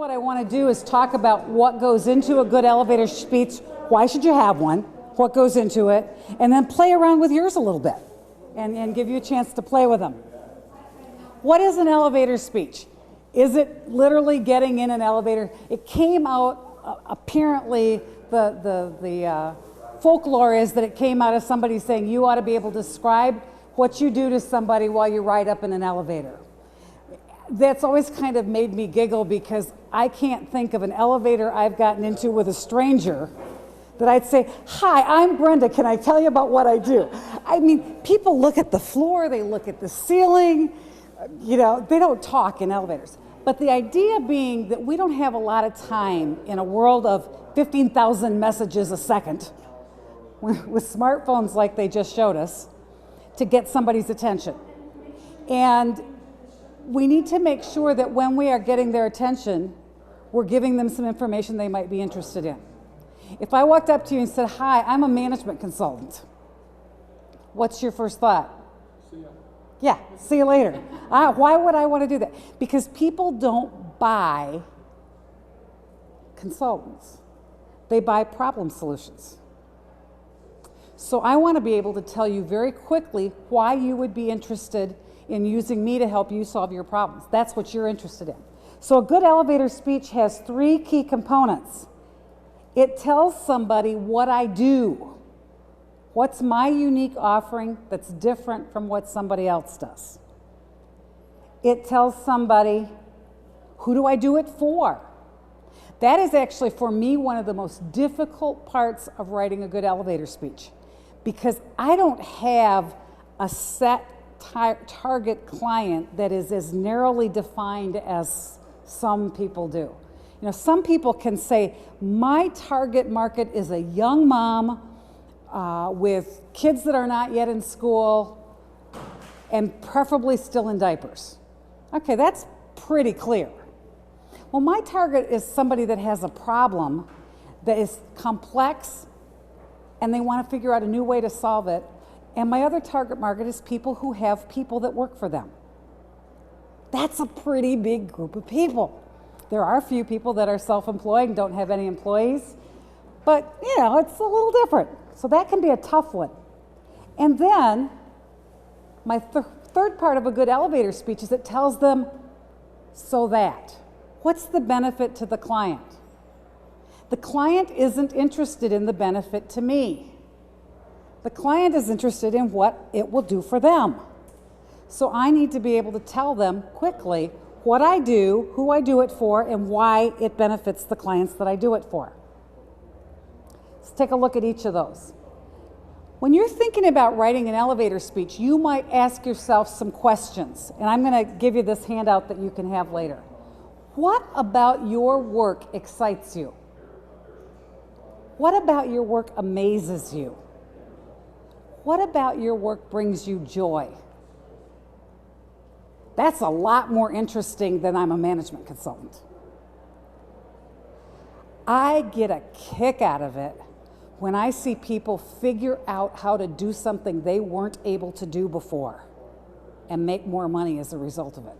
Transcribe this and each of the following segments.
what I want to do is talk about what goes into a good elevator speech, why should you have one, what goes into it, and then play around with yours a little bit and give you a chance to play with them. What is an elevator speech? Is it literally getting in an elevator? It came out, apparently, the folklore is that it came out of somebody saying you ought to be able to describe what you do to somebody while you ride up in an elevator. That's always kind of made me giggle because I can't think of an elevator I've gotten into with a stranger that I'd say, hi, I'm Brenda, can I tell you about what I do? I mean, people look at the floor, they look at the ceiling, you know, they don't talk in elevators. But the idea being that we don't have a lot of time in a world of 15,000 messages a second with smartphones like they just showed us to get somebody's attention. And we need to make sure that when we are getting their attention, we're giving them some information they might be interested in. If I walked up to you and said, hi, I'm a management consultant, what's your first thought? See ya. Yeah, see you later. Why would I want to do that? Because people don't buy consultants. They buy problem solutions. So I want to be able to tell you very quickly why you would be interested in using me to help you solve your problems. That's what you're interested in. So a good elevator speech has 3 key components. It tells somebody what I do. What's my unique offering that's different from what somebody else does? It tells somebody, who do I do it for? That is actually, for me, one of the most difficult parts of writing a good elevator speech, because I don't have a set target client that is as narrowly defined as some people do. You know, some people can say, my target market is a young mom with kids that are not yet in school and preferably still in diapers. Okay, that's pretty clear. Well, my target is somebody that has a problem that is complex and they want to figure out a new way to solve it. And my other target market is people who have people that work for them. That's a pretty big group of people. There are a few people that are self-employed and don't have any employees, but you know, it's a little different. So that can be a tough one. And then my third part of a good elevator speech is it tells them, so that. What's the benefit to the client? The client isn't interested in the benefit to me. The client is interested in what it will do for them. So I need to be able to tell them quickly what I do, who I do it for, and why it benefits the clients that I do it for. Let's take a look at each of those. When you're thinking about writing an elevator speech, you might ask yourself some questions, and I'm going to give you this handout that you can have later. What about your work excites you? What about your work amazes you? What about your work brings you joy? That's a lot more interesting than I'm a management consultant. I get a kick out of it when I see people figure out how to do something they weren't able to do before and make more money as a result of it.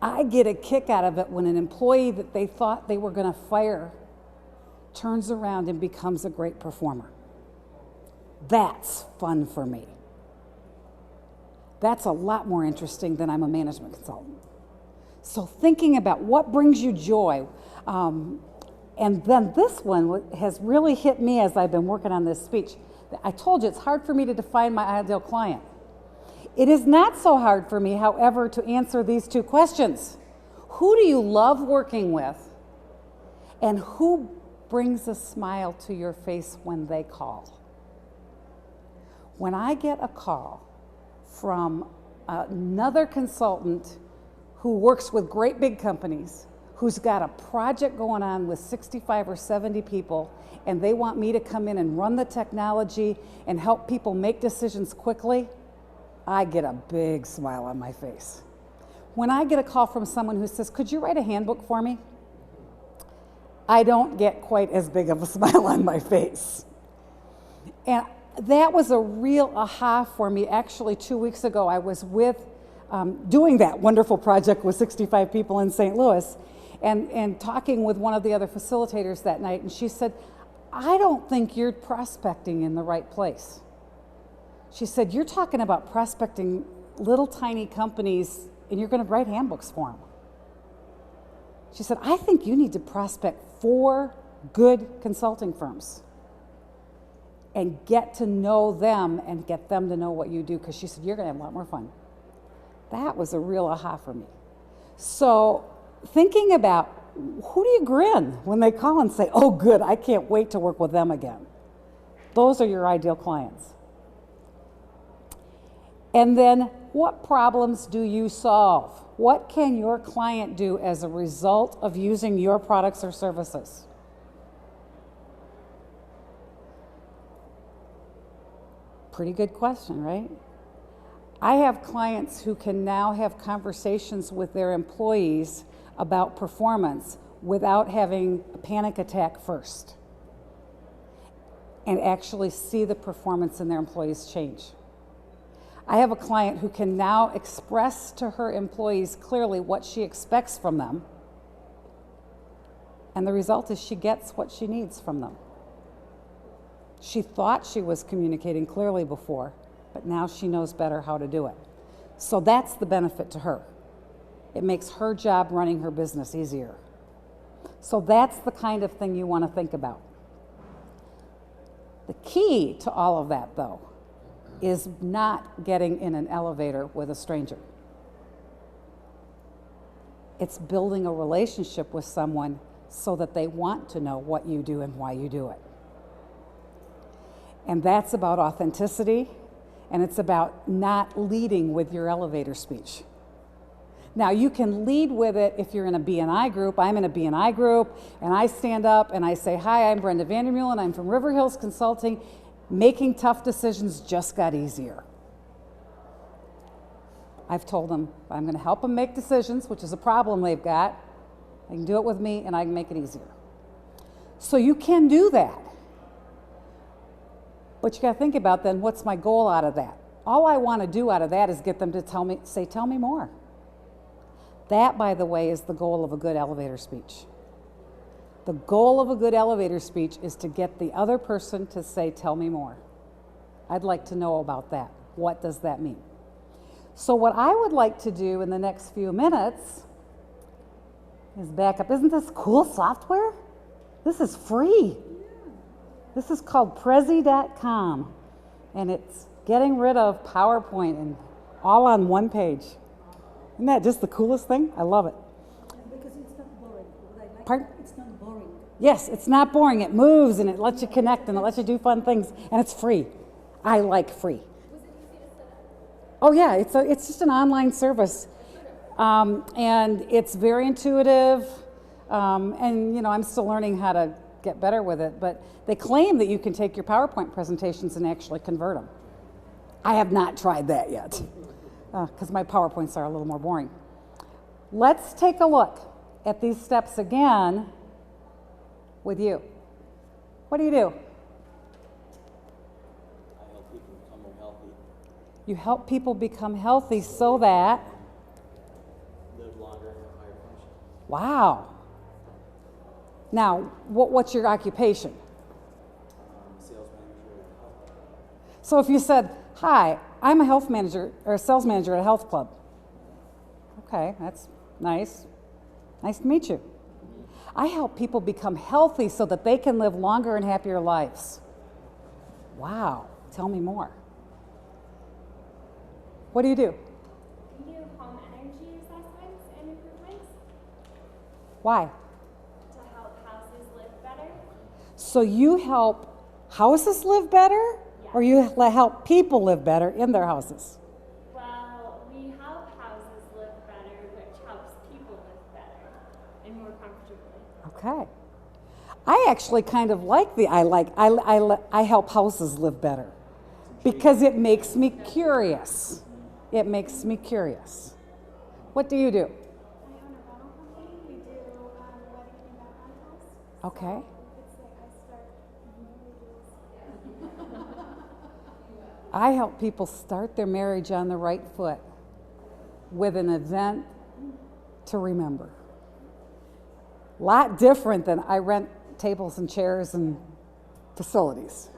I get a kick out of it when an employee that they thought they were going to fire turns around and becomes a great performer. That's fun for me. That's a lot more interesting than I'm a management consultant. So thinking about what brings you joy, and then this one has really hit me as I've been working on this speech. I told you it's hard for me to define my ideal client. It is not so hard for me, however, to answer these 2 questions. Who do you love working with? And who brings a smile to your face when they call? When I get a call from another consultant who works with great big companies, who's got a project going on with 65 or 70 people, and they want me to come in and run the technology and help people make decisions quickly, I get a big smile on my face. When I get a call from someone who says, could you write a handbook for me? I don't get quite as big of a smile on my face. And that was a real aha for me. Actually, 2 weeks ago, I was doing that wonderful project with 65 people in St. Louis, and talking with one of the other facilitators that night, and she said, I don't think you're prospecting in the right place. She said, you're talking about prospecting little tiny companies and you're going to write handbooks for them. She said, I think you need to prospect for good consulting firms and get to know them and get them to know what you do, because she said, you're going to have a lot more fun. That was a real aha for me. So thinking about, who do you grin when they call and say, oh good, I can't wait to work with them again? Those are your ideal clients. And then, what problems do you solve? What can your client do as a result of using your products or services? Pretty good question, right? I have clients who can now have conversations with their employees about performance without having a panic attack first, and actually see the performance in their employees change. I have a client who can now express to her employees clearly what she expects from them, and the result is she gets what she needs from them. She thought she was communicating clearly before, but now she knows better how to do it. So that's the benefit to her. It makes her job running her business easier. So that's the kind of thing you want to think about. The key to all of that, though, is not getting in an elevator with a stranger. It's building a relationship with someone so that they want to know what you do and why you do it. And that's about authenticity, and it's about not leading with your elevator speech. Now, you can lead with it if you're in a B&I group. I'm in a B&I group, and I stand up and I say, hi, I'm Brenda Vandermeulen, and I'm from River Hills Consulting. Making tough decisions just got easier. I've told them I'm going to help them make decisions, which is a problem they've got. They can do it with me, and I can make it easier. So you can do that. But you got to think about then, what's my goal out of that? All I want to do out of that is get them to tell me more. That, by the way, is the goal of a good elevator speech. The goal of a good elevator speech is to get the other person to say, tell me more. I'd like to know about that. What does that mean? So what I would like to do in the next few minutes is back up. Isn't this cool software? This is free. This is called Prezi.com, and it's getting rid of PowerPoint and all on one page. Isn't that just the coolest thing? I love it. Because it's not boring. What I like, Pardon? it's not boring. Yes, it's not boring. It moves and it lets you connect and it lets you do fun things, and it's free. I like free. Was it easy to set up? Oh yeah, it's just an online service, and it's very intuitive. And you know, I'm still learning how to get better with it. But they claim that you can take your PowerPoint presentations and actually convert them. I have not tried that yet, because my PowerPoints are a little more boring. Let's take a look at these steps again with you. What do? I help people become more healthy. You help people become healthy so that... Live longer and have higher function. Wow. Now, what's your occupation? Sales manager at a health club. So if you said, hi, I'm a health manager or a sales manager at a health club. Okay, that's nice. Nice to meet you. I help people become healthy so that they can live longer and happier lives. Wow, tell me more. What do you do? We do home energy assessments and improvements Why? to help houses live better. So you help houses live better? Yeah. Or you help people live better in their houses? Well, we help houses live better, which helps people live better and more comfortably. Okay. I actually kind of like I help houses live better because it makes me curious. It makes me curious. What do you do? I own a rental company. We do wedding and event rentals. Okay. You could say I start I help people start their marriage on the right foot with an event to remember. Lot different than I rent tables and chairs and facilities.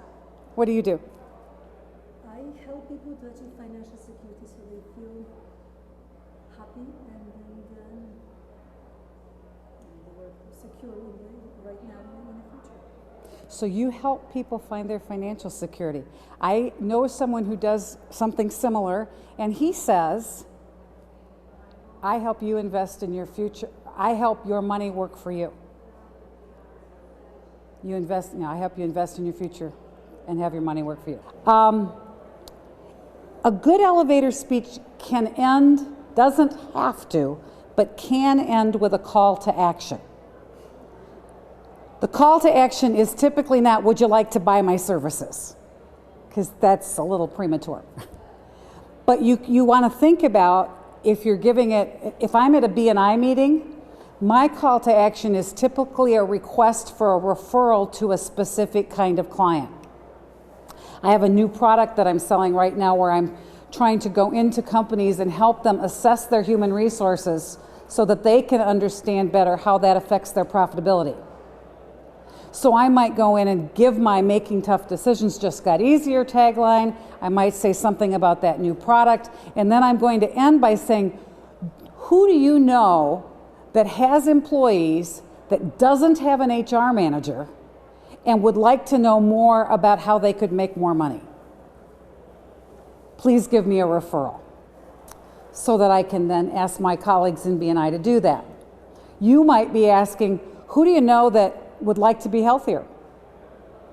What do you do? I help people to achieve financial security so they feel happy and then they were secure right now and in the future. So you help people find their financial security. I know someone who does something similar, and he says, I help you invest in your future. I help your money work for you. I help you invest in your future and have your money work for you. A good elevator speech can end, doesn't have to, but can end with a call to action. The call to action is typically not, would you like to buy my services? Because that's a little premature. But you want to think about, if you're giving it, if I'm at a B&I meeting, my call to action is typically a request for a referral to a specific kind of client. I have a new product that I'm selling right now where I'm trying to go into companies and help them assess their human resources so that they can understand better how that affects their profitability. So I might go in and give my Making Tough Decisions Just Got Easier tagline. I might say something about that new product. And then I'm going to end by saying, who do you know that has employees that doesn't have an HR manager and would like to know more about how they could make more money? Please give me a referral so that I can then ask my colleagues in B&I to do that. You might be asking, who do you know that would like to be healthier,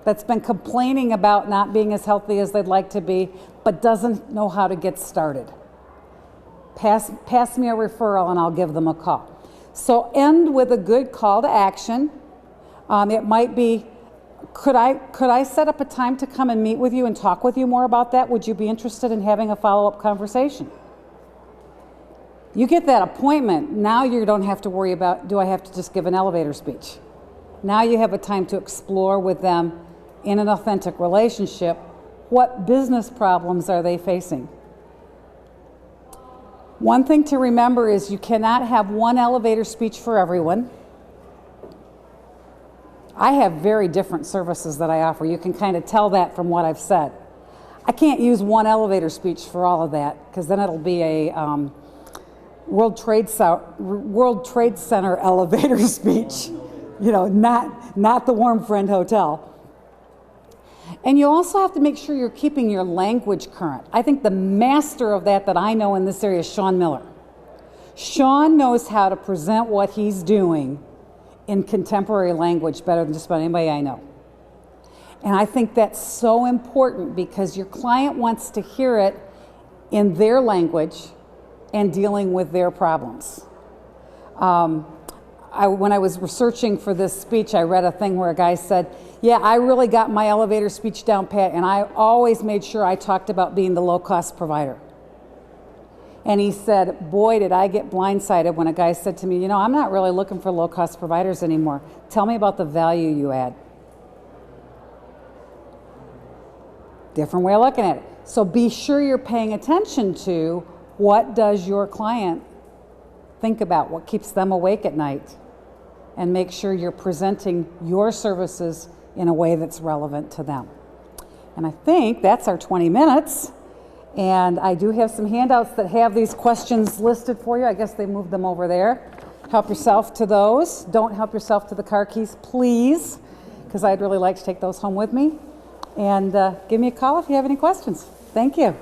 that's been complaining about not being as healthy as they'd like to be, but doesn't know how to get started? Pass me a referral and I'll give them a call. So end with a good call to action. It might be, could I set up a time to come and meet with you and talk with you more about that? Would you be interested in having a follow-up conversation? You get that appointment, now you don't have to worry about, do I have to just give an elevator speech? Now you have a time to explore with them in an authentic relationship, what business problems are they facing? One thing to remember is you cannot have one elevator speech for everyone. I have very different services that I offer. You can kind of tell that from what I've said. I can't use one elevator speech for all of that, because then it'll be a World Trade Center elevator speech. You know, not the Warm Friend Hotel. And you also have to make sure you're keeping your language current. I think the master of that I know in this area is Sean Miller. Sean knows how to present what he's doing in contemporary language better than just about anybody I know. And I think that's so important because your client wants to hear it in their language and dealing with their problems. When I was researching for this speech, I read a thing where a guy said, yeah, I really got my elevator speech down pat, and I always made sure I talked about being the low-cost provider. And he said, boy, did I get blindsided when a guy said to me, you know, I'm not really looking for low-cost providers anymore. Tell me about the value you add. Different way of looking at it. So be sure you're paying attention to what does your client think about, what keeps them awake at night, and make sure you're presenting your services in a way that's relevant to them. And I think that's our 20 minutes. And I do have some handouts that have these questions listed for you. I guess they moved them over there. Help yourself to those. Don't help yourself to the car keys, please, because I'd really like to take those home with me. And give me a call if you have any questions. Thank you.